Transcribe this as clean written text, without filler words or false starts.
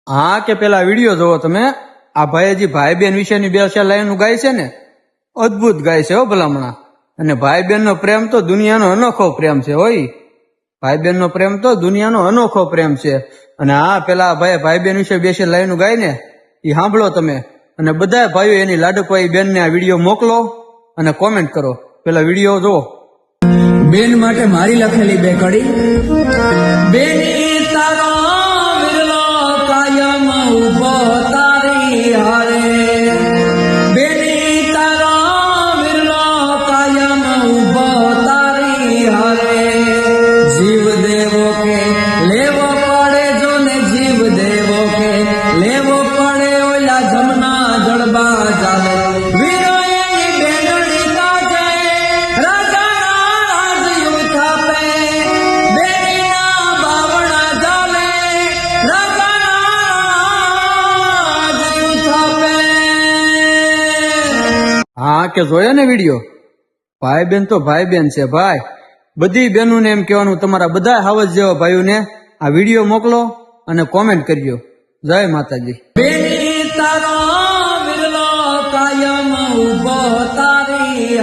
હા કે પેલા વિડીયો જોવો તમે, આ ભાઈ ભાઈ બેન વિશેની બે ચાર લાઈન ગાય છે ને, અદભુત ગાય છે હો ભલામણા. અને ભાઈ બેન નો પ્રેમ તો દુનિયાનો અનોખો પ્રેમ છે હોય. ભાઈ બેન નો પ્રેમ તો દુનિયાનો અનોખો પ્રેમ છે. અને હા પેલા ભાઈ બેન વિશે બે ચાર લાઈન ગાય ને એ સાંભળો તમે, અને બધા ભાઈઓ એની લાડકવાઈ બેન ને આ વિડીયો મોકલો અને કોમેન્ટ કરો. પેલા વિડીયો જો. બેન માટે મારી લખેલી બે કડી. બેની તારો વિરલો કાયમ ઉભો તારી હારે. બેની તારો વિરલો કાયમ ઉભો તારી હારે. જીવ દેવો કે લેવો પડે જો ને જીવ દેવો કે લેવો પડે ઓલા જમના જડબા ચાલે. હા કે જોયો ને વિડીયો. ભાઈ બેન તો ભાઈ બેન છે ભાઈ. બધી બહેનોને એમ કહેવાનું, તમારા બધા હાવજ જેવા ભાઈઓને આ વિડીયો મોકલો અને કોમેન્ટ કરજો. જય માતાજી. બેની તારો વિરલો કાયમ ઉભો તારી